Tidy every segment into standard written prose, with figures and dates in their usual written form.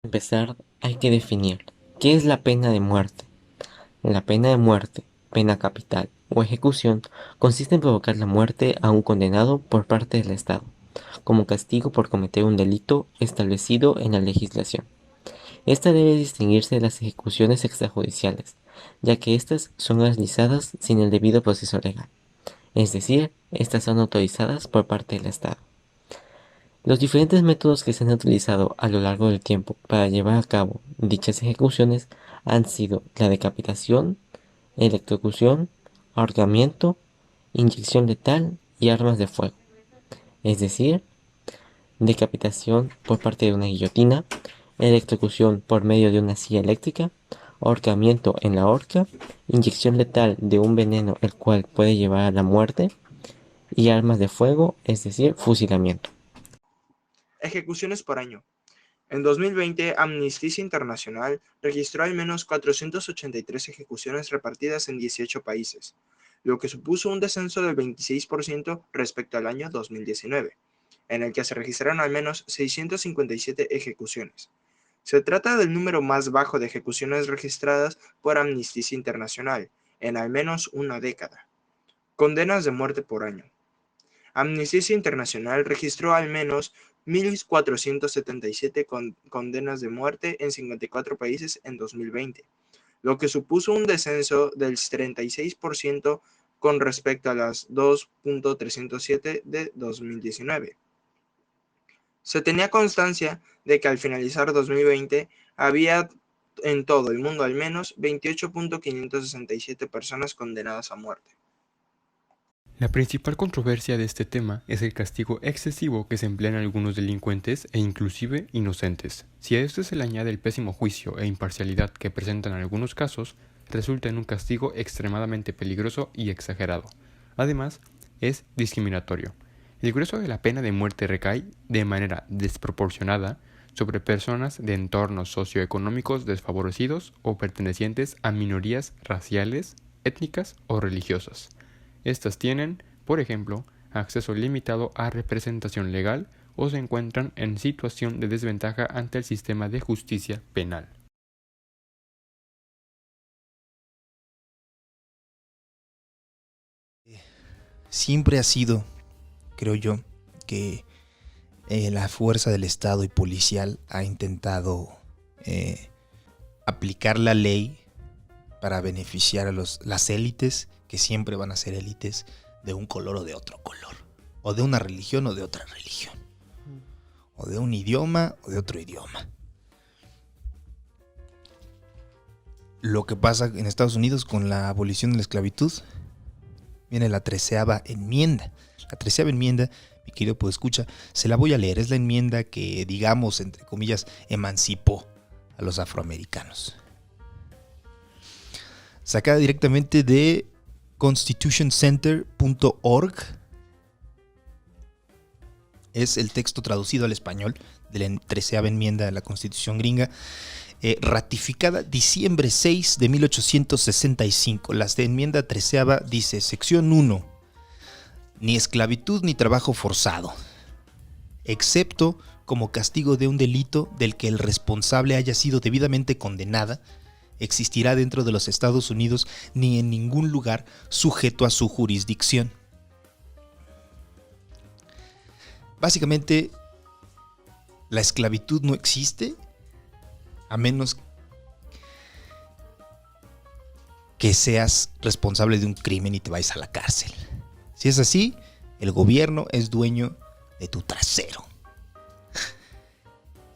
Empezar, hay que definir qué es la pena de muerte. La pena de muerte, pena capital o ejecución consiste en provocar la muerte a un condenado por parte del Estado, como castigo por cometer un delito establecido en la legislación. Esta debe distinguirse de las ejecuciones extrajudiciales, ya que éstas son realizadas sin el debido proceso legal, es decir, estas son autorizadas por parte del Estado. Los diferentes métodos que se han utilizado a lo largo del tiempo para llevar a cabo dichas ejecuciones han sido la decapitación, electrocución, ahorcamiento, inyección letal y armas de fuego, es decir, decapitación por parte de una guillotina, electrocución por medio de una silla eléctrica, ahorcamiento en la horca, inyección letal de un veneno el cual puede llevar a la muerte y armas de fuego, es decir, fusilamiento. Ejecuciones por año. En 2020, Amnistía Internacional registró al menos 483 ejecuciones repartidas en 18 países, lo que supuso un descenso del 26% respecto al año 2019, en el que se registraron al menos 657 ejecuciones. Se trata del número más bajo de ejecuciones registradas por Amnistía Internacional en al menos una década. Condenas de muerte por año. Amnistía Internacional registró al menos 1.477 condenas de muerte en 54 países en 2020, lo que supuso un descenso del 36% con respecto a las 2.307 de 2019. Se tenía constancia de que al finalizar 2020 había en todo el mundo al menos 28.567 personas condenadas a muerte. La principal controversia de este tema es el castigo excesivo que se emplea en algunos delincuentes e inclusive inocentes. Si a esto se le añade el pésimo juicio e imparcialidad que presentan algunos casos, resulta en un castigo extremadamente peligroso y exagerado. Además, es discriminatorio. El grueso de la pena de muerte recae, de manera desproporcionada, sobre personas de entornos socioeconómicos desfavorecidos o pertenecientes a minorías raciales, étnicas o religiosas. Estas tienen, por ejemplo, acceso limitado a representación legal o se encuentran en situación de desventaja ante el sistema de justicia penal. Siempre ha sido, creo yo, que la fuerza del Estado y policial ha intentado aplicar la ley para beneficiar a las élites, que siempre van a ser élites de un color o de otro color, o de una religión o de otra religión, o de un idioma o de otro idioma. Lo que pasa en Estados Unidos con la abolición de la esclavitud, viene la 13ª enmienda. La 13ª enmienda, mi querido podescucha, se la voy a leer. Es la enmienda que, digamos, entre comillas, emancipó a los afroamericanos. Sacada directamente de constitutioncenter.org. Es el texto traducido al español de la 13ª enmienda de la Constitución gringa, ratificada diciembre 6 de 1865. La enmienda 13ª dice, sección 1, ni esclavitud ni trabajo forzado, excepto como castigo de un delito del que el responsable haya sido debidamente condenada, existirá dentro de los Estados Unidos ni en ningún lugar sujeto a su jurisdicción. Básicamente, la esclavitud no existe a menos que seas responsable de un crimen y te vayas a la cárcel. Si es así, el gobierno es dueño de tu trasero.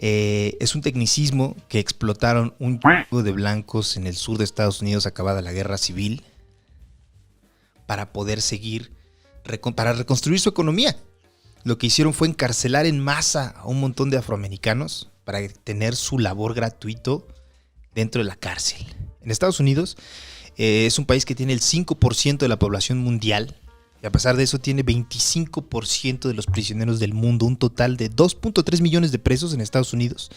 Es un tecnicismo que explotaron un grupo de blancos en el sur de Estados Unidos acabada la guerra civil para poder seguir, para reconstruir su economía. Lo que hicieron fue encarcelar en masa a un montón de afroamericanos para tener su labor gratuito dentro de la cárcel. En Estados Unidos es un país que tiene el 5% de la población mundial y a pesar de eso tiene 25% de los prisioneros del mundo, un total de 2.3 millones de presos en Estados Unidos.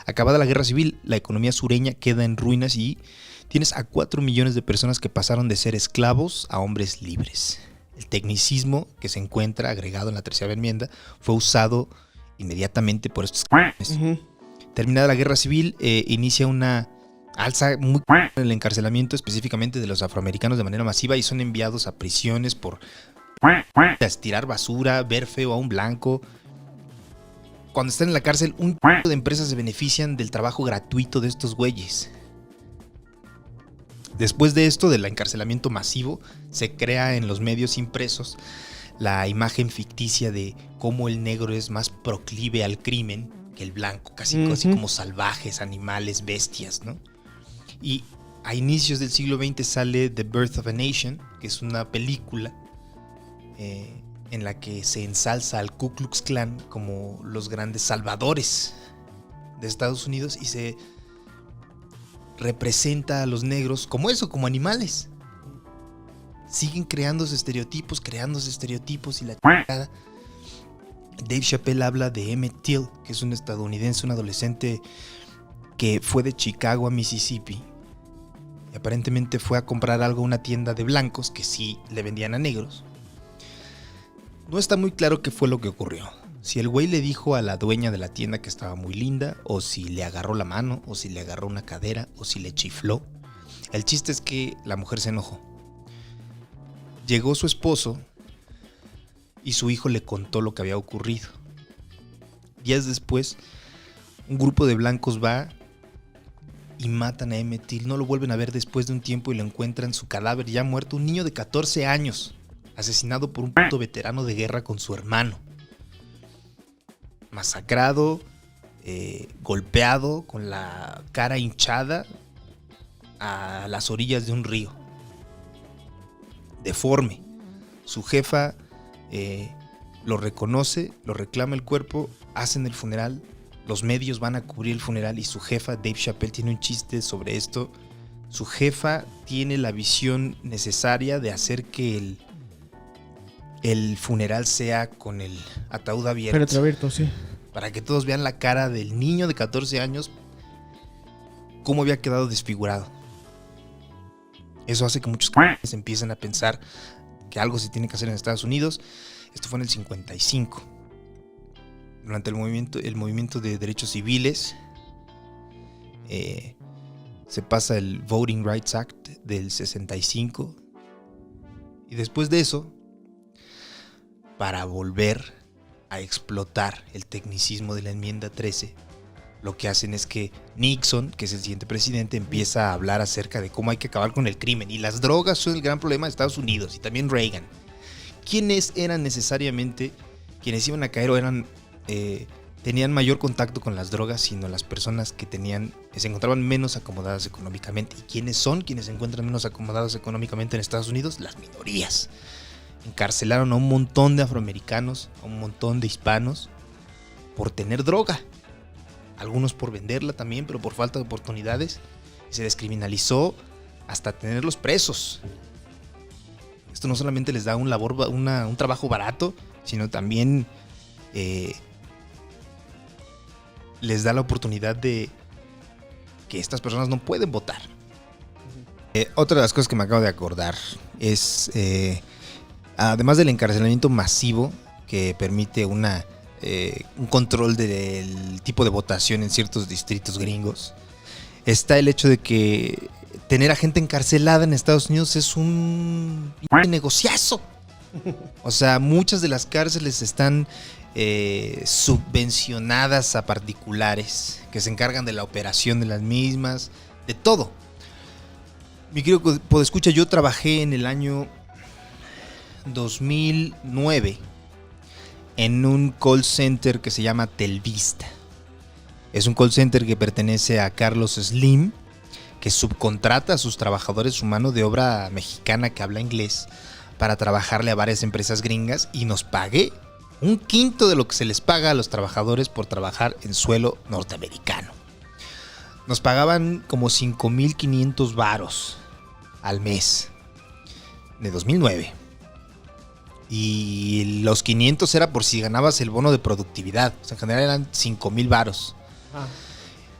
Acabada la guerra civil, la economía sureña queda en ruinas y tienes a 4 millones de personas que pasaron de ser esclavos a hombres libres. El tecnicismo que se encuentra agregado en la 13ª enmienda fue usado inmediatamente por estos cabrones. Terminada la guerra civil, inicia una alza muy en el encarcelamiento, específicamente de los afroamericanos de manera masiva, y son enviados a prisiones por tirar basura, ver feo a un blanco. Cuando están en la cárcel, un de empresas se benefician del trabajo gratuito de estos güeyes. Después de esto, del encarcelamiento masivo, se crea en los medios impresos la imagen ficticia de cómo el negro es más proclive al crimen que el blanco, casi como salvajes, animales, bestias, ¿no? Y a inicios del siglo XX sale The Birth of a Nation, que es una película en la que se ensalza al Ku Klux Klan como los grandes salvadores de Estados Unidos y se representa a los negros como eso, como animales. Siguen creándose estereotipos y la chingada. Dave Chappelle habla de Emmett Till, que es un estadounidense, un adolescente que fue de Chicago a Mississippi y aparentemente fue a comprar algo a una tienda de blancos que sí le vendían a negros. No está muy claro qué fue lo que ocurrió. Si el güey le dijo a la dueña de la tienda que estaba muy linda, o si le agarró la mano, o si le agarró una cadera, o si le chifló. El chiste es que la mujer se enojó. Llegó su esposo y su hijo le contó lo que había ocurrido. Días después, un grupo de blancos va y matan a Emmett Till. No lo vuelven a ver después de un tiempo y lo encuentran su cadáver ya muerto. Un niño de 14 años, asesinado por un puto veterano de guerra con su hermano. Masacrado, golpeado, con la cara hinchada a las orillas de un río. Deforme. Su jefa lo reconoce, lo reclama el cuerpo, hacen el funeral, los medios van a cubrir el funeral y su jefa, Dave Chappelle, tiene un chiste sobre esto. Su jefa tiene la visión necesaria de hacer que el funeral sea con el ataúd abierto. Pero abierto, sí. Para que todos vean la cara del niño de 14 años, cómo había quedado desfigurado. Eso hace que muchos se empiecen a pensar que algo se tiene que hacer en Estados Unidos. Esto fue en el 55. Durante el movimiento de derechos civiles, se pasa el Voting Rights Act del 65. Y después de eso, para volver a explotar el tecnicismo de la enmienda 13, lo que hacen es que Nixon, que es el siguiente presidente, empieza a hablar acerca de cómo hay que acabar con el crimen. Y las drogas son el gran problema de Estados Unidos, y también Reagan. ¿Quiénes eran necesariamente quienes iban a caer o tenían mayor contacto con las drogas, sino las personas que se encontraban menos acomodadas económicamente? ¿Y quiénes son quienes se encuentran menos acomodados económicamente en Estados Unidos? Las minorías. Encarcelaron a un montón de afroamericanos, a un montón de hispanos por tener droga. Algunos por venderla también, pero por falta de oportunidades. Se descriminalizó hasta tenerlos presos. Esto no solamente les da un trabajo barato, sino también les da la oportunidad de que estas personas no pueden votar. Otra de las cosas que me acabo de acordar es, además del encarcelamiento masivo que permite un control del tipo de votación en ciertos distritos gringos, está el hecho de que tener a gente encarcelada en Estados Unidos es un negociazo. O sea, muchas de las cárceles están subvencionadas a particulares que se encargan de la operación de las mismas, de todo. Mi querido podescucha, yo trabajé en el año 2009 en un call center que se llama Telvista. Es un call center que pertenece a Carlos Slim, que subcontrata a sus trabajadores, su mano de obra mexicana que habla inglés, para trabajarle a varias empresas gringas, y nos pagué un quinto de lo que se les paga a los trabajadores por trabajar en suelo norteamericano. Nos pagaban como 5,500 varos al mes de 2009. Y los 500 era por si ganabas el bono de productividad. O sea, en general eran 5,000 varos.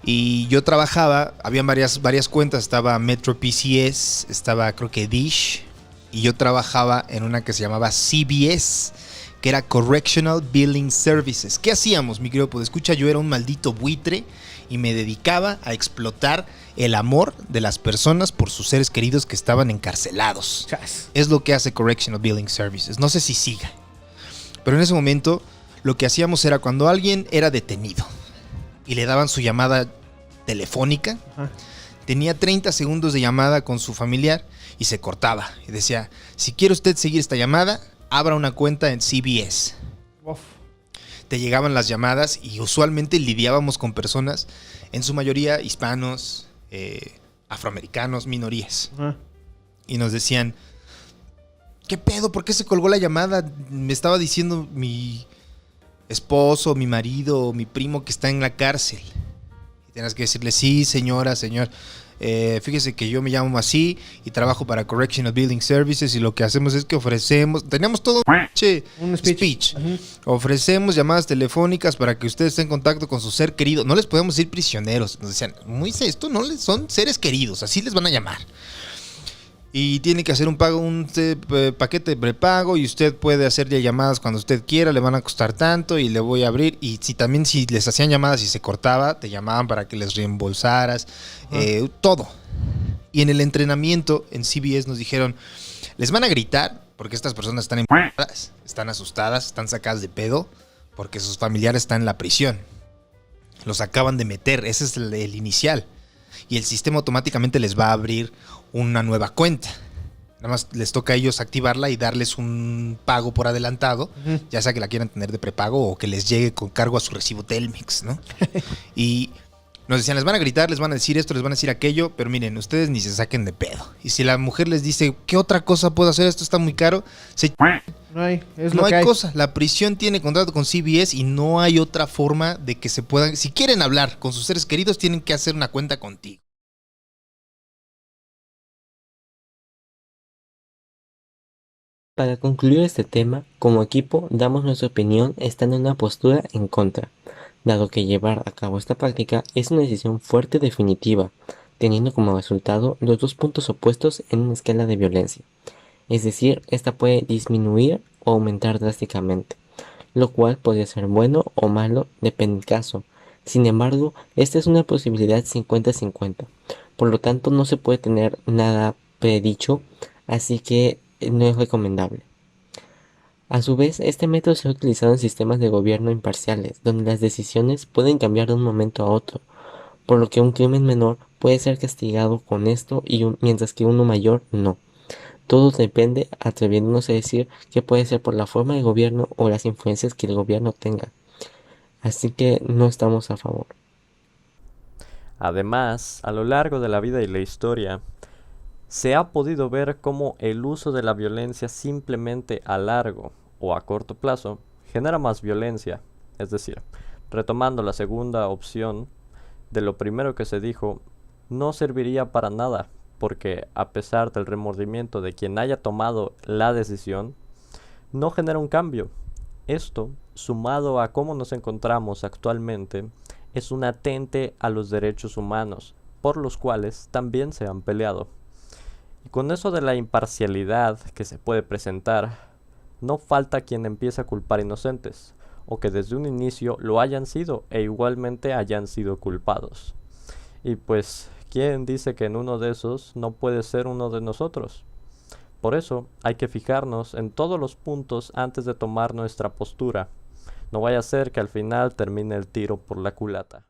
Y yo trabajaba, había varias cuentas. Estaba Metro PCS, estaba creo que Dish. Y yo trabajaba en una que se llamaba CBS, que era Correctional Billing Services. ¿Qué hacíamos, mi querido podescucha? Yo era un maldito buitre y me dedicaba a explotar el amor de las personas por sus seres queridos que estaban encarcelados. Chas. Es lo que hace Correctional Billing Services. No sé si siga, pero en ese momento lo que hacíamos era cuando alguien era detenido y le daban su llamada telefónica, Ajá. tenía 30 segundos de llamada con su familiar y se cortaba. Y decía, si quiere usted seguir esta llamada, abra una cuenta en CBS. Uf. Te llegaban las llamadas y usualmente lidiábamos con personas, en su mayoría hispanos, afroamericanos, minorías. Ajá. Y nos decían, ¿qué pedo? ¿Por qué se colgó la llamada? Me estaba diciendo mi esposo, mi marido, mi primo que está en la cárcel. Y tenías que decirle, sí, señora, señor. Fíjese que yo me llamo así y trabajo para Correctional Billing Services y lo que hacemos es que teníamos todo Un speech. Ajá. ofrecemos llamadas telefónicas para que usted esté en contacto con su ser querido. No les podemos decir prisioneros. Nos decían, Moisés, esto no les son seres queridos, así les van a llamar. Y tiene que hacer un paquete de prepago y usted puede hacerle llamadas cuando usted quiera, le van a costar tanto y le voy a abrir. Y si les hacían llamadas y se cortaba, te llamaban para que les reembolsaras, todo. Y en el entrenamiento en CBS nos dijeron, les van a gritar porque estas personas están emputadas, están asustadas, están sacadas de pedo porque sus familiares están en la prisión. Los acaban de meter, ese es el inicial. Y el sistema automáticamente les va a abrir una nueva cuenta. Nada más les toca a ellos activarla y darles un pago por adelantado, ya sea que la quieran tener de prepago o que les llegue con cargo a su recibo Telmex, ¿no? Y nos decían, les van a gritar, les van a decir esto, les van a decir aquello, pero miren, ustedes ni se saquen de pedo. Y si la mujer les dice, ¿qué otra cosa puedo hacer? Esto está muy caro. No hay, es No lo que hay hay. cosa. La prisión tiene contrato con CBS y no hay otra forma de que se puedan... Si quieren hablar con sus seres queridos, tienen que hacer una cuenta contigo. Para concluir este tema, como equipo damos nuestra opinión estando en una postura en contra, dado que llevar a cabo esta práctica es una decisión fuerte y definitiva, teniendo como resultado los dos puntos opuestos en una escala de violencia. Es decir, esta puede disminuir o aumentar drásticamente, lo cual podría ser bueno o malo, depende del caso. Sin embargo, esta es una posibilidad 50-50, por lo tanto no se puede tener nada predicho, así que no es recomendable. A su vez, este método se ha utilizado en sistemas de gobierno imparciales, donde las decisiones pueden cambiar de un momento a otro, por lo que un crimen menor puede ser castigado con esto mientras que uno mayor no. Todo depende, atreviéndonos a decir que puede ser por la forma de gobierno o las influencias que el gobierno tenga. Así que no estamos a favor. Además, a lo largo de la vida y la historia, se ha podido ver cómo el uso de la violencia simplemente a largo o a corto plazo genera más violencia. Es decir, retomando la segunda opción de lo primero que se dijo, no serviría para nada, porque a pesar del remordimiento de quien haya tomado la decisión, no genera un cambio. Esto, sumado a cómo nos encontramos actualmente, es un atente a los derechos humanos, por los cuales también se han peleado. Y con eso de la imparcialidad que se puede presentar, no falta quien empiece a culpar inocentes, o que desde un inicio lo hayan sido e igualmente hayan sido culpados. Y pues, ¿quién dice que en uno de esos no puede ser uno de nosotros? Por eso hay que fijarnos en todos los puntos antes de tomar nuestra postura. No vaya a ser que al final termine el tiro por la culata.